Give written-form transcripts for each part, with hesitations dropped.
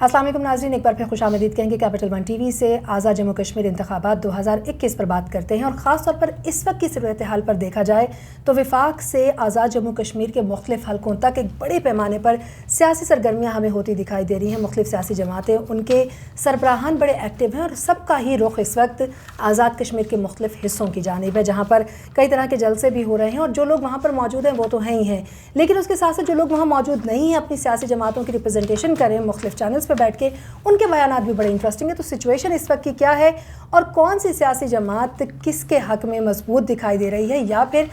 السلام علیکم ناظرین، ایک بار پھر خوش آمدید کہیں گے کیپٹل ون ٹی وی سے آزاد جموں کشمیر انتخابات 2021 پر بات کرتے ہیں، اور خاص طور پر اس وقت کی صورتحال پر دیکھا جائے تو وفاق سے آزاد جموں کشمیر کے مختلف حلقوں تک ایک بڑے پیمانے پر سیاسی سرگرمیاں ہمیں ہوتی دکھائی دے رہی ہیں۔ مختلف سیاسی جماعتیں، ان کے سربراہان بڑے ایکٹیو ہیں، اور سب کا ہی رخ اس وقت آزاد کشمیر کے مختلف حصوں کی جانب ہے، جہاں پر کئی طرح کے جلسے بھی ہو رہے ہیں، اور جو لوگ وہاں پر موجود ہیں وہ تو ہیں ہی ہیں، لیکن اس کے ساتھ ساتھ جو لوگ وہاں موجود نہیں ہیں اپنی سیاسی جماعتوں کی ریپرزنٹیشن کریں مختلف چینلز پہ بیٹھ کے، ان کے بیانات بھی بڑے انٹرسٹنگ ہیں۔ تو سچویشن اس وقت کی کیا ہے، اور کون سی سیاسی جماعت کس کے حق میں مضبوط دکھائی دے رہی ہے، یا پھر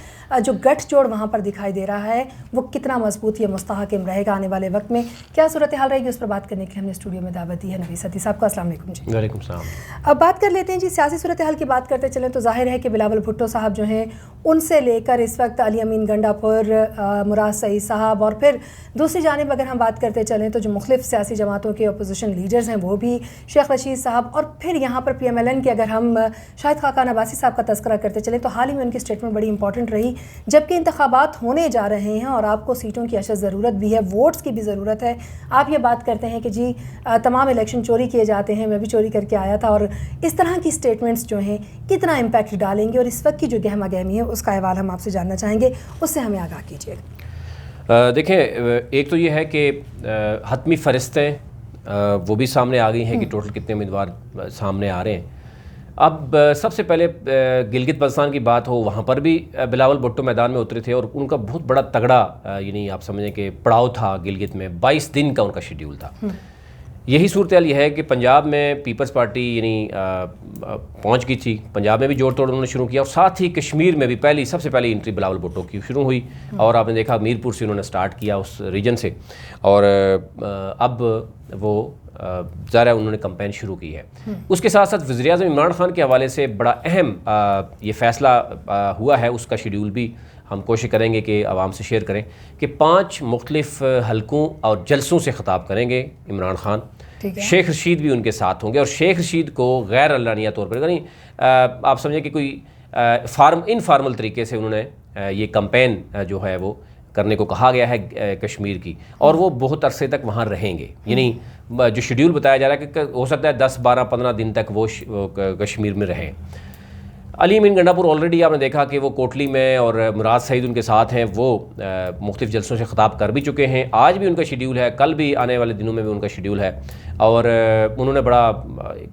جو گٹھ جوڑ وہاں پر دکھائی دے رہا ہے وہ کتنا مضبوط یا مستحکم رہے گا آنے والے وقت میں، کیا صورتحال رہے گی، اس پر بات کرنے کے لیے ہم نے اسٹوڈیو میں دعوت دی ہے نویس حدیث صاحب کو۔ السلام علیکم جی۔ وعلیکم السلام۔ اب بات کر لیتے ہیں جی سیاسی صورتحال کی بات کرتے چلیں تو ظاہر ہے کہ بلاول بھٹو صاحب جو ہیں ان سے لے کر اس وقت علی امین گنڈا پور، مراد سعید صاحب، اور پھر دوسری جانب اگر ہم بات کرتے چلیں تو جو مختلف سیاسی جماعتوں کے اپوزیشن لیڈرز ہیں وہ بھی شیخ رشید صاحب، اور پھر یہاں پر پی ایم ایل این کے اگر ہم شاہد خاقان عباسی صاحب کا تذکرہ کرتے چلیں تو حال ہی میں ان کی اسٹیٹمنٹ بڑی امپورٹنٹ رہی، جبکہ انتخابات ہونے جا رہے ہیں اور آپ کو سیٹوں کی اشد ضرورت بھی ہے، ووٹس کی بھی ضرورت ہے۔ آپ یہ بات کرتے ہیں کہ جی تمام الیکشن چوری کیے جاتے ہیں، میں بھی چوری کر کے آیا تھا، اور اس طرح کی اسٹیٹمنٹس جو ہیں کتنا امپیکٹ ڈالیں گے، اور اس وقت کی جو گہما گہمی ہے اس کا احوال ہم آپ سے جاننا چاہیں گے، اس سے ہمیں آگاہ کیجیے۔ دیکھیں، ایک تو یہ ہے کہ حتمی فہرستیں وہ بھی سامنے آ گئی ہیں کہ ٹوٹل کتنے امیدوار سامنے آ رہے ہیں۔ اب سب سے پہلے گلگت بلتستان کی بات ہو، وہاں پر بھی بلاول بھٹو میدان میں اترے تھے، اور ان کا بہت بڑا تگڑا یعنی آپ سمجھیں کہ پڑاؤ تھا گلگت میں، 22 دن کا ان کا شیڈیول تھا۔ یہی صورتحال یہ ہے کہ پنجاب میں پیپلز پارٹی یعنی پہنچ گئی تھی، پنجاب میں بھی جوڑ توڑ انہوں نے شروع کیا، اور ساتھ ہی کشمیر میں بھی سب سے پہلی انٹری بلاول بھٹو کی شروع ہوئی، اور آپ نے دیکھا میرپور سے انہوں نے سٹارٹ کیا اس ریجن سے، اور اب وہ ظاہر ہے انہوں نے کمپین شروع کی ہے۔ اس کے ساتھ ساتھ وزیراعظم عمران خان کے حوالے سے بڑا اہم یہ فیصلہ ہوا ہے، اس کا شیڈیول بھی ہم کوشش کریں گے کہ عوام سے شیئر کریں کہ 5 مختلف حلقوں اور جلسوں سے خطاب کریں گے عمران خان۔ شیخ رشید بھی ان کے ساتھ ہوں گے، اور شیخ رشید کو غیر اعلانیہ طور پر یعنی آپ سمجھیں کہ کوئی انفارمل طریقے سے انہوں نے یہ کمپین جو ہے وہ کرنے کو کہا گیا ہے کشمیر کی، اور وہ بہت عرصے تک وہاں رہیں گے، یعنی جو شیڈیول بتایا جا رہا ہے کہ ہو سکتا ہے 10 12 15 دن تک وہ کشمیر میں رہیں۔ علی امین گنڈا پور آلریڈی آپ نے دیکھا کہ وہ کوٹلی میں، اور مراد سعید ان کے ساتھ ہیں، وہ مختلف جلسوں سے خطاب کر بھی چکے ہیں، آج بھی ان کا شیڈیول ہے، کل بھی آنے والے دنوں میں بھی ان کا شیڈیول ہے، اور انہوں نے بڑا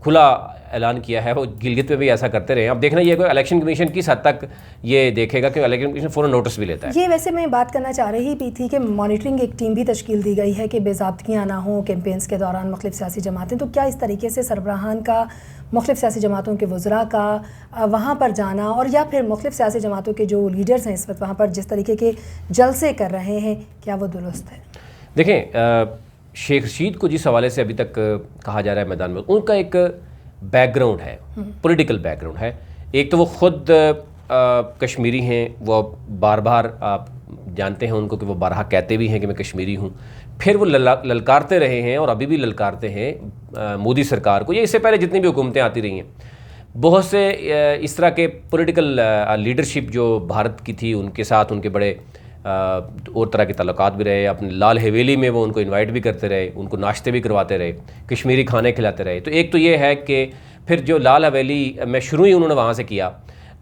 کھلا اعلان کیا ہے، وہ گلگت میں بھی ایسا کرتے رہے ہیں۔ اب دیکھنا یہ کہ الیکشن کمیشن کس حد تک یہ دیکھے گا، کہ الیکشن کمیشن فوراً نوٹس بھی لیتا ہے۔ یہ ویسے میں بات کرنا چاہ رہی بھی تھی کہ مانیٹرنگ ایک ٹیم بھی تشکیل دی گئی ہے کہ بے ضابطگیاں نہ ہوں کیمپینز کے دوران مختلف سیاسی جماعتیں، تو کیا اس طریقے سے سربراہان کا، مختلف سیاسی جماعتوں کے وزراء کا وہاں پر جانا، اور یا پھر مختلف سیاسی جماعتوں کے جو لیڈرز ہیں اس وقت وہاں پر جس طریقے کے جلسے کر رہے ہیں، کیا وہ درست ہے؟ دیکھیں، شیخ رشید کو جس حوالے سے ابھی تک کہا جا رہا ہے میدان میں، ان کا ایک بیک گراؤنڈ ہے، پولیٹیکل بیک گراؤنڈ ہے۔ ایک تو وہ خود کشمیری ہیں، وہ بار بار آپ جانتے ہیں ان کو کہ وہ بارہا کہتے بھی ہیں کہ میں کشمیری ہوں، پھر وہ للکارتے رہے ہیں اور ابھی بھی للکارتے ہیں مودی سرکار کو، یہ اس سے پہلے جتنی بھی حکومتیں آتی رہی ہیں۔ بہت سے اس طرح کے پولیٹیکل لیڈرشپ جو بھارت کی تھی، ان کے ساتھ ان کے بڑے اور طرح کے تعلقات بھی رہے، اپنے لال حویلی میں وہ ان کو انوائٹ بھی کرتے رہے، ان کو ناشتے بھی کرواتے رہے، کشمیری کھانے کھلاتے رہے۔ تو ایک تو یہ ہے کہ پھر جو لال حویلی میں شروع ہی انہوں نے وہاں سے کیا،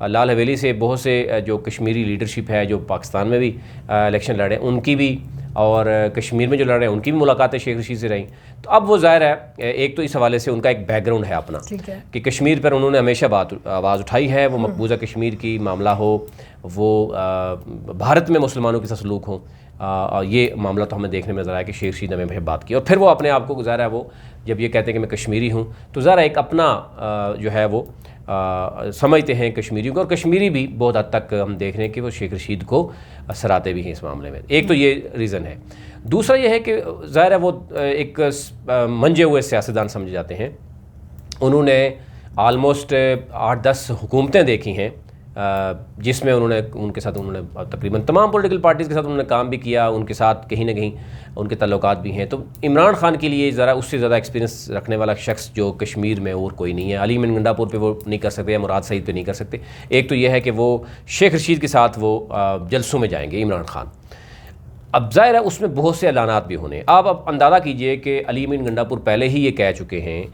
لال حویلی سے بہت سے جو کشمیری لیڈرشپ ہے جو پاکستان میں بھی الیکشن لڑے، ان کی بھی، اور کشمیر میں جو لڑ رہے ہیں ان کی بھی ملاقاتیں شیخ رشید سے رہیں۔ تو اب وہ ظاہر ہے ایک تو اس حوالے سے ان کا ایک بیک گراؤنڈ ہے اپنا، کہ کشمیر پر انہوں نے ہمیشہ آواز اٹھائی ہے، وہ مقبوضہ کشمیر کی معاملہ ہو، وہ بھارت میں مسلمانوں کے ساتھ سلوک ہوں، یہ معاملہ تو ہمیں دیکھنے میں نظر آیا کہ شیخ رشید نے ہمیں بات کی، اور پھر وہ اپنے آپ کو ظاہر ہے وہ جب یہ کہتے ہیں کہ میں کشمیری ہوں، تو ظاہر ایک اپنا جو ہے وہ سمجھتے ہیں کشمیریوں کو، اور کشمیری بھی بہت حد تک ہم دیکھ رہے ہیں کہ وہ شیخ رشید کو سراتے بھی ہیں اس معاملے میں۔ ایک تو یہ ریزن ہے۔ دوسرا یہ ہے کہ ظاہر ہے وہ ایک منجے ہوئے سیاستدان سمجھے جاتے ہیں، انہوں نے آلموسٹ 8-10 حکومتیں دیکھی ہیں، جس میں ان کے ساتھ تقریباً تمام پولیٹیکل پارٹیز کے ساتھ انہوں نے کام بھی کیا، ان کے ساتھ کہیں نہ کہیں ان کے تعلقات بھی ہیں۔ تو عمران خان کے لیے ذرا اس سے زیادہ ایکسپیرینس رکھنے والا شخص جو کشمیر میں اور کوئی نہیں ہے، علی امین گنڈا پور پہ وہ نہیں کر سکتے یا مراد سعید پہ نہیں کر سکتے۔ ایک تو یہ ہے کہ وہ شیخ رشید کے ساتھ وہ جلسوں میں جائیں گے عمران خان۔ اب ظاہر ہے اس میں بہت سے اعلانات بھی ہونے. آپ اب اندازہ کیجئے کہ علی امین گنڈا پور پہلے ہی یہ کہہ چکے ہیں,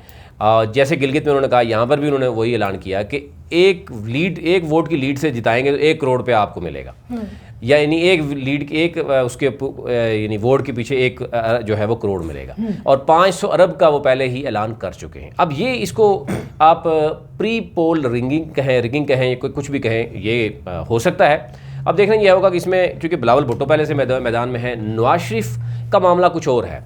جیسے گلگت میں انہوں نے کہا, یہاں پر بھی انہوں نے وہی اعلان کیا کہ ایک ووٹ کی لیڈ سے جتائیں گے تو 1 کروڑ پہ آپ کو ملے گا, یعنی ایک اس کے یعنی ووٹ کے پیچھے ایک جو ہے وہ کروڑ ملے گا, اور 500 ارب کا وہ پہلے ہی اعلان کر چکے ہیں. اب یہ اس کو آپ پری پول رگنگ کہیں کچھ بھی کہیں, یہ ہو سکتا ہے. اب دیکھنا یہ ہوگا کہ اس میں چونکہ بلاول بھٹو پہلے سے میدان میں ہے, نواز شریف کا معاملہ کچھ اور ہے,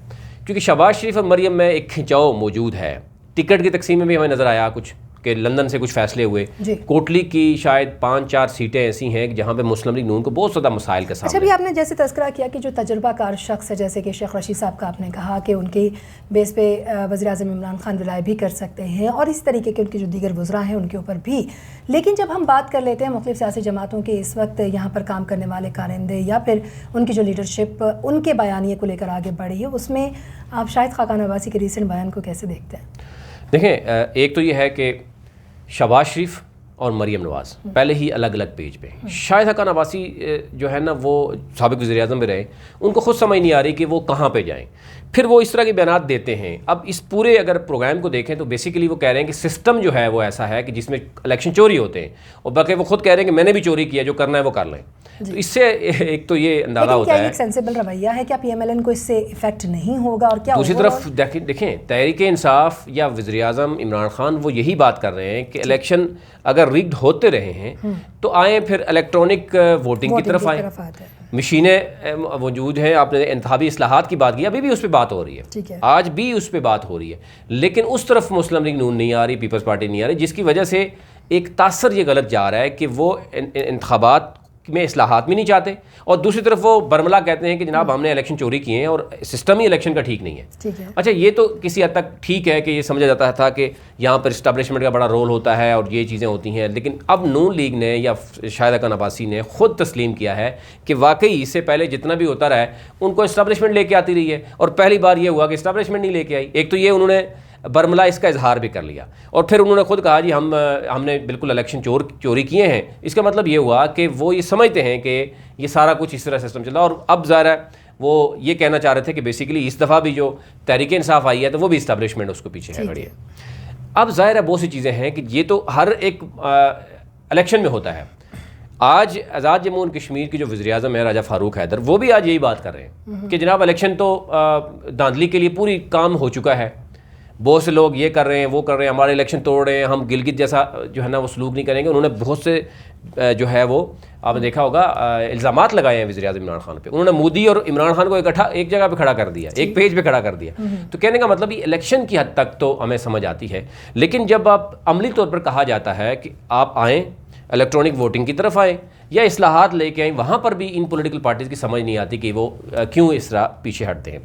کیونکہ شہباز شریف اور مریم میں ایک کھنچاؤ موجود ہے. ٹکٹ کی تقسیم میں بھی ہمیں نظر آیا کچھ کہ لندن سے کچھ فیصلے ہوئے. کوٹلی کی شاید 5-4 سیٹیں ایسی ہیں جہاں پہ مسلم لیگ نون کو بہت زیادہ مسائل کا سامنا. اچھا, بھی آپ نے جیسے تذکرہ کیا کہ جو تجربہ کار شخص ہے جیسے کہ شیخ رشید صاحب کا آپ نے کہا کہ ان کی بیس پہ وزیر اعظم عمران خان رلائے بھی کر سکتے ہیں, اور اس طریقے کے ان کے جو دیگر وزراء ہیں ان کے اوپر بھی. لیکن جب ہم بات کر لیتے ہیں مختلف سیاسی جماعتوں کے اس وقت یہاں پر کام کرنے والے کارندے یا پھر ان کی جو لیڈرشپ ان کے بیانیے کو لے کر آگے بڑھی ہے, اس میں آپ شاہد خاقان عباسی کے ریسنٹ بیان کو کیسے دیکھتے ہیں؟ دیکھیں, ایک تو یہ ہے کہ شہباز شریف اور مریم نواز پہلے ہی الگ الگ پیج پہ. شاہد خاقان عباسی جو ہے نا وہ سابق وزیر اعظم میں رہے, ان کو خود سمجھ نہیں آ رہی کہ وہ کہاں پہ جائیں. پھر وہ اس طرح کے بیانات دیتے ہیں. اب اس پورے اگر پروگرام کو دیکھیں تو بیسیکلی وہ کہہ رہے ہیں کہ سسٹم جو ہے وہ ایسا ہے کہ جس میں الیکشن چوری ہوتے ہیں, اور باقی وہ خود کہہ رہے ہیں کہ میں نے بھی چوری کیا, جو کرنا ہے وہ کر لیں. تو اس سے ایک تو یہ اندازہ ہوتا ہے. ایک سینسیبل رویہ ہے, کیا پی ایم ایل این کو اس سے افیکٹ نہیں ہوگا؟ اور کیا دوسری طرف دیکھیں تحریک انصاف یا وزیر اعظم عمران خان وہ یہی بات کر رہے ہیں کہ الیکشن اگر ریگڈ ہوتے رہے ہیں تو آئیں پھر الیکٹرانک ووٹنگ کی طرف آئیں. مشینیں موجود ہیں. آپ نے انتخابی اصلاحات کی بات کی, ابھی بھی اس پہ بات ہو رہی ہے, آج بھی اس پہ بات ہو رہی ہے, لیکن اس طرف مسلم لیگ نون نہیں آ رہی, پیپلز پارٹی نہیں آ رہی, جس کی وجہ سے ایک تاثر یہ غلط جا رہا ہے کہ وہ انتخابات میں اصلاحات بھی نہیں چاہتے, اور دوسری طرف وہ برملا کہتے ہیں کہ جناب ہم نے الیکشن چوری کیے ہیں اور سسٹم ہی الیکشن کا ٹھیک نہیں ہے. اچھا, یہ تو کسی حد تک ٹھیک ہے کہ یہ سمجھا جاتا تھا کہ یہاں پر اسٹیبلشمنٹ کا بڑا رول ہوتا ہے اور یہ چیزیں ہوتی ہیں, لیکن اب نون لیگ نے یا شاہد خاقان عباسی نے خود تسلیم کیا ہے کہ واقعی اس سے پہلے جتنا بھی ہوتا رہا ہے ان کو اسٹیبلشمنٹ لے کے آتی رہی ہے, اور پہلی بار یہ ہوا کہ اسٹیبلشمنٹ نہیں لے کے آئی. ایک تو یہ انہوں نے برملا اس کا اظہار بھی کر لیا, اور پھر انہوں نے خود کہا جی ہم نے بالکل الیکشن چوری کیے ہیں. اس کا مطلب یہ ہوا کہ وہ یہ سمجھتے ہیں کہ یہ سارا کچھ اس طرح سسٹم چلا. اور اب ظاہر ہے وہ یہ کہنا چاہ رہے تھے کہ بیسیکلی اس دفعہ بھی جو تحریک انصاف آئی ہے تو وہ بھی اسٹیبلشمنٹ اس کو پیچھے ہے کھڑی ہے. اب ظاہر ہے بہت سی چیزیں ہیں کہ یہ تو ہر ایک الیکشن میں ہوتا ہے. آج آزاد جموں و کشمیر کی جو وزیر اعظم ہے راجہ فاروق حیدر, وہ بھی آج یہی بات کر رہے ہیں کہ جناب الیکشن تو دھاندلی کے لیے پوری کام ہو چکا ہے, بہت سے لوگ یہ کر رہے ہیں وہ کر رہے ہیں, ہمارے الیکشن توڑ رہے ہیں, ہم گلگت جیسا جو ہے نا وہ سلوک نہیں کریں گے. انہوں نے بہت سے جو ہے وہ آپ نے دیکھا ہوگا الزامات لگائے ہیں وزیر اعظم عمران خان پہ. انہوں نے مودی اور عمران خان کو اکٹھا ایک جگہ پہ کھڑا کر دیا, ایک پیج پہ کھڑا کر دیا. تو کہنے کا مطلب یہ الیکشن کی حد تک تو ہمیں سمجھ آتی ہے, لیکن جب آپ عملی طور پر کہا جاتا ہے کہ آپ آئیں الیکٹرانک ووٹنگ کی طرف آئیں یا اصلاحات لے کے آئیں, وہاں پر بھی ان پولیٹیکل پارٹیز کی سمجھ نہیں آتی کہ وہ کیوں اس طرح پیچھے ہٹتے ہیں.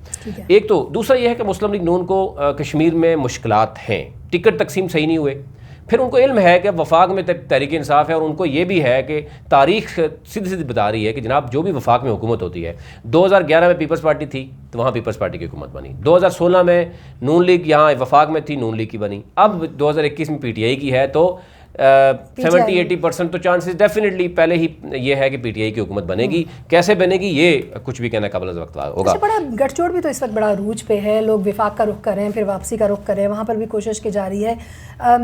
ایک تو دوسرا یہ ہے کہ مسلم لیگ نون کو کشمیر میں مشکلات ہیں, ٹکٹ تقسیم صحیح نہیں ہوئے. پھر ان کو علم ہے کہ وفاق میں تحریک انصاف ہے, اور ان کو یہ بھی ہے کہ تاریخ سیدھی بتا رہی ہے کہ جناب جو بھی وفاق میں حکومت ہوتی ہے, 2011 میں پیپلز پارٹی تھی تو وہاں پیپلز پارٹی کی حکومت بنی, 2016 میں نون لیگ یہاں وفاق میں تھی, نون لیگ کی بنی, اب 2021 میں پی ٹی آئی کی ہے, تو 70-80% تو چانسز ڈیفینیٹلی پہلے ہی یہ ہے کہ پی ٹی آئی کی حکومت بنے گی. کیسے بنے گی یہ کچھ بھی کہنا قبل از وقت ہوگا. بڑا گٹھ جوڑ بھی تو اس وقت بڑا عروج پہ ہے, لوگ وفاق کا رخ کر رہے ہیں, پھر واپسی کا رخ کر رہے ہیں, وہاں پر بھی کوشش کی جا رہی ہے.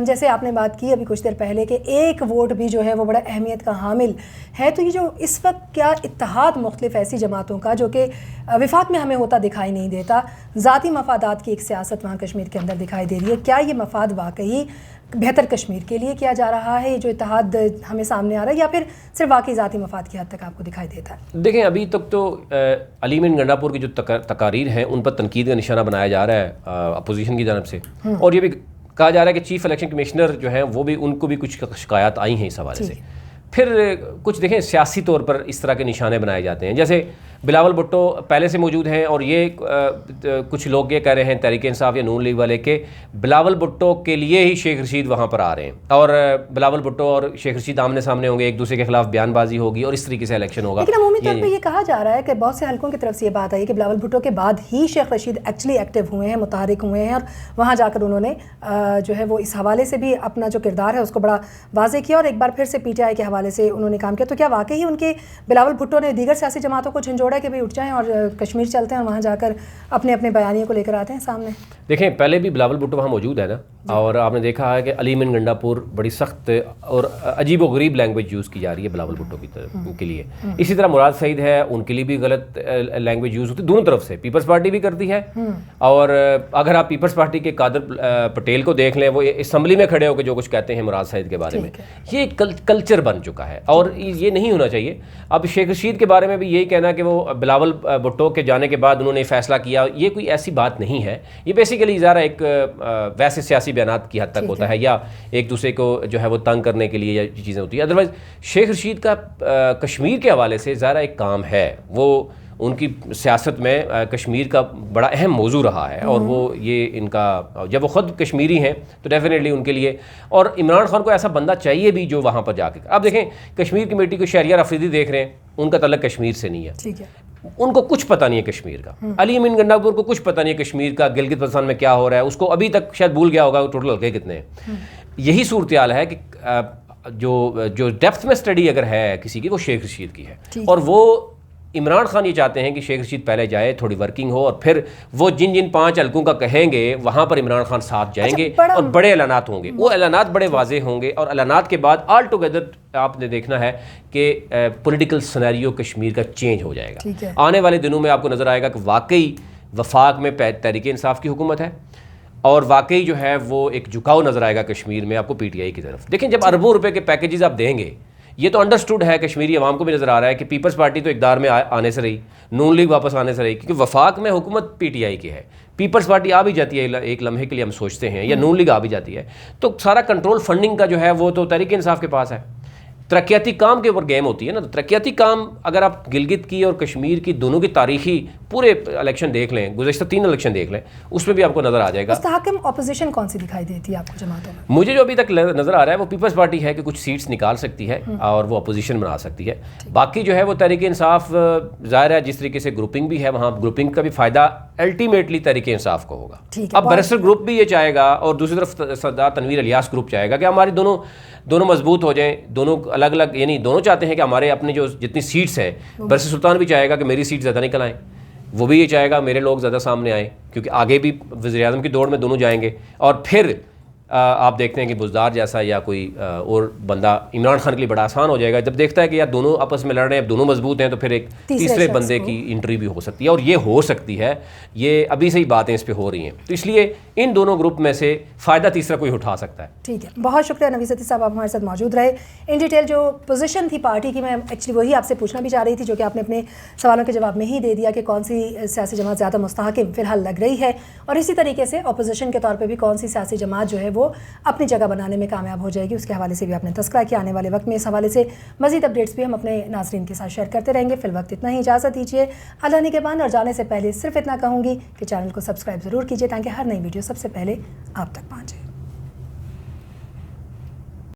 جیسے آپ نے بات کی ابھی کچھ دیر پہلے کہ ایک ووٹ بھی جو ہے وہ بڑا اہمیت کا حامل ہے, تو یہ جو اس وقت کیا اتحاد مختلف ایسی جماعتوں کا جو کہ وفاق میں ہمیں ہوتا دکھائی نہیں دیتا, ذاتی مفادات کی ایک سیاست وہاں کشمیر کے اندر دکھائی دے رہی ہے, کیا یہ مفاد واقعی بہتر کشمیر کے لیے کیا جا رہا ہے, یہ جو اتحاد ہمیں سامنے آ رہا ہے, یا پھر صرف واقعی ذاتی مفاد کی حد تک آپ کو دکھائی دیتا ہے؟ دیکھیں ابھی تک تو علی امین گنڈا پور کی جو تقاریر ہیں ان پر تنقید کا نشانہ بنایا جا رہا ہے اپوزیشن کی جانب سے, اور یہ بھی کہا جا رہا ہے کہ چیف الیکشن کمشنر جو ہیں وہ بھی ان کو بھی کچھ شکایات آئی ہیں اس حوالے سے. پھر کچھ دیکھیں سیاسی طور پر اس طرح کے نشانے بنائے جاتے ہیں, جیسے بلاول بھٹو پہلے سے موجود ہیں, اور یہ کچھ لوگ یہ کہہ رہے ہیں تحریک انصاف یا نون لیگ والے کہ بلاول بھٹو کے لیے ہی شیخ رشید وہاں پر آ رہے ہیں, اور بلاول بھٹو اور شیخ رشید آمنے سامنے ہوں گے, ایک دوسرے کے خلاف بیان بازی ہوگی اور اس طریقے سے الیکشن ہوگا. لیکن عمومی طور پہ یہ کہا جا رہا ہے کہ بہت سے حلقوں کی طرف سے یہ بات آئی کہ بلاول بھٹو کے بعد ہی شیخ رشید ایکچولی ایکٹیو ہوئے ہیں, متحرک ہوئے ہیں, اور وہاں جا کر انہوں نے جو ہے وہ اس حوالے سے بھی اپنا جو کردار ہے اس کو بڑا واضح کیا, اور ایک بار پھر سے پی ٹی آئی کے حوالے سے انہوں نے کام کیا. تو کیا واقعی ان کے بلاول بھٹو نے دیگر سیاسی جماعتوں کو جھنجھوڑ جوڑا ہے کہ بھائی اٹھ جائیں اور کشمیر چلتے ہیں اور وہاں جا کر اپنے اپنے بیانیے کو لے کر آتے ہیں سامنے؟ دیکھیں پہلے بھی بلاول بھٹو وہاں موجود ہے نا، اور آپ نے دیکھا ہے کہ علی من گنڈا پور بڑی سخت اور عجیب و غریب لینگویج یوز کی جا رہی ہے بلاول بھٹو کی طرف کے لیے. اسی طرح مراد سعید ہے، ان کے لیے بھی غلط لینگویج یوز ہوتی ہے دونوں طرف سے. پیپلز پارٹی بھی کرتی ہے، اور اگر آپ پیپلز پارٹی کے قادر پٹیل کو دیکھ لیں، وہ اسمبلی میں کھڑے ہو کے جو کچھ کہتے ہیں مراد سعید کے بارے میں، یہ کلچر بن چکا ہے اور یہ نہیں ہونا چاہیے. اب شیخ رشید کے بارے میں بھی یہی کہنا کہ وہ بلاول بھٹو کے جانے کے بعد انہوں نے فیصلہ کیا، یہ کوئی ایسی بات نہیں ہے. یہ بیسیکلی ذرا ایک ویسے سیاسی بیانات کی حد تک ہوتا ہے، یا ایک دوسرے کو جو ہے وہ تنگ کرنے کے لیے یا چیزیں ہوتی ہیں. ادروائز شیخ رشید کا کشمیر کے حوالے سے ذرا ایک کام ہے، وہ ان کی سیاست میں کشمیر کا بڑا اہم موضوع رہا ہے، اور وہ یہ ان کا جب وہ خود کشمیری ہیں تو ڈیفینیٹلی ان کے لیے، اور عمران خان کو ایسا بندہ چاہیے بھی جو وہاں پر جا کے. اب دیکھیں کشمیر کمیٹی کو شہریار افریدی دیکھ رہے ہیں، ان کا تعلق کشمیر سے نہیں ہے، ان کو کچھ پتہ نہیں ہے کشمیر کا. علی امین گنڈاپور کو کچھ پتہ نہیں ہے کشمیر کا، گلگت بلتستان میں کیا ہو رہا ہے، اس کو ابھی تک شاید بھول گیا ہوگا ٹوٹل حلقے کتنے ہیں. یہی صورتحال ہے کہ جو ڈیپتھ میں اسٹڈی اگر ہے کسی کی، وہ شیخ رشید کی ہے. اور وہ عمران خان یہ چاہتے ہیں کہ شیخ رشید پہلے جائے، تھوڑی ورکنگ ہو، اور پھر وہ جن 5 حلقوں کا کہیں گے وہاں پر عمران خان ساتھ جائیں گے، اور بڑے اعلانات ہوں گے. وہ اعلانات بڑے واضح ہوں گے، اور اعلانات کے بعد آل ٹوگیدر آپ نے دیکھنا ہے کہ پولیٹیکل سینیریو کشمیر کا چینج ہو جائے گا. آنے والے دنوں میں آپ کو نظر آئے گا کہ واقعی وفاق میں تحریک انصاف کی حکومت ہے، اور واقعی جو ہے وہ ایک جھکاؤ نظر آئے گا کشمیر میں آپ کو پی ٹی آئی کی طرف. دیکھیں جب اربوں روپے کے پیکیجز آپ دیں گے، یہ تو انڈرسٹوڈ ہے، کشمیری عوام کو بھی نظر آ رہا ہے کہ پیپلز پارٹی تو اقدار میں آنے سے رہی، نون لیگ واپس آنے سے رہی، کیونکہ وفاق میں حکومت پی ٹی آئی کی ہے. پیپلز پارٹی آ بھی جاتی ہے ایک لمحے کے لیے ہم سوچتے ہیں، یا نون لیگ آ بھی جاتی ہے، تو سارا کنٹرول فنڈنگ کا جو ہے وہ تو تحریک انصاف کے پاس ہے. ترقیاتی کام کے اوپر گیم ہوتی ہے نا، تو ترقیاتی کام اگر آپ گلگت کی اور کشمیر کی دونوں کی تاریخی پورے الیکشن دیکھ لیں، گزشتہ 3 الیکشن دیکھ لیں، اس میں بھی آپ کو نظر آ جائے گا. مستحکم اپوزیشن کون سی دکھائی دیتی ہے آپ کو جماعتوں میں؟ مجھے جو ابھی تک نظر آ رہا ہے وہ پیپلز پارٹی ہے کہ کچھ سیٹس نکال سکتی ہے اور وہ اپوزیشن بنا سکتی ہے. باقی جو ہے وہ تحریک انصاف، ظاہر ہے جس طریقے سے گروپنگ بھی ہے وہاں، گروپنگ کا بھی فائدہ الٹیمیٹلی تحریک انصاف کو ہوگا. اب بیرسٹر گروپ بھی یہ چاہے گا، اور دوسری طرف سردار تنویر الیاس گروپ چاہے گا کہ ہماری دونوں مضبوط ہو جائیں، دونوں الگ الگ، یعنی دونوں چاہتے ہیں کہ ہمارے اپنے جو جتنی سیٹس ہیں، بیرسٹر سلطان بھی چاہے گا کہ میری سیٹ زیادہ نکل آئیں، وہ بھی یہ چاہے گا میرے لوگ زیادہ سامنے آئیں، کیونکہ آگے بھی وزیر اعظم کی دوڑ میں دونوں جائیں گے. اور پھر آپ دیکھتے ہیں کہ بزدار جیسا یا کوئی اور بندہ عمران خان کے لیے بڑا آسان ہو جائے گا جب دیکھتا ہے کہ یار دونوں آپس میں لڑ رہے ہیں، اب دونوں مضبوط ہیں، تو پھر ایک تیسرے بندے کی انٹری بھی ہو سکتی ہے، اور یہ ہو سکتی ہے، یہ ابھی سے ہی باتیں اس پہ ہو رہی ہیں. تو اس لیے ان دونوں گروپ میں سے فائدہ تیسرا کوئی اٹھا سکتا ہے. ٹھیک ہے، بہت شکریہ نوید صدیقی صاحب، آپ ہمارے ساتھ موجود رہے. ان ڈیٹیل جو پوزیشن تھی پارٹی کی، میں ایکچولی وہی آپ سے پوچھنا بھی چاہ رہی تھی، جو کہ آپ نے اپنے سوالوں کے جواب میں ہی دے دیا کہ کون سی سیاسی جماعت زیادہ مستحکم فی الحال لگ رہی ہے، اور اسی طریقے سے اپوزیشن کے طور پہ بھی کون سی سیاسی جماعت جو ہے وہ اپنی جگہ بنانے میں کامیاب ہو جائے گی، اس کے حوالے سے بھی آپ نے تذکرہ کیا. آنے والے وقت میں اس حوالے سے مزید اپڈیٹس بھی ہم اپنے ناظرین کے ساتھ شیئر کرتے رہیں گے. فی الوقت اتنا ہی، اجازت دیجیے. اللہ نگہبان. اور جانے سے پہلے صرف اتنا کہوں گی کہ چینل کو سبسکرائب ضرور کیجیے تاکہ ہر نئی ویڈیو سب سے پہلے آپ تک پہنچے.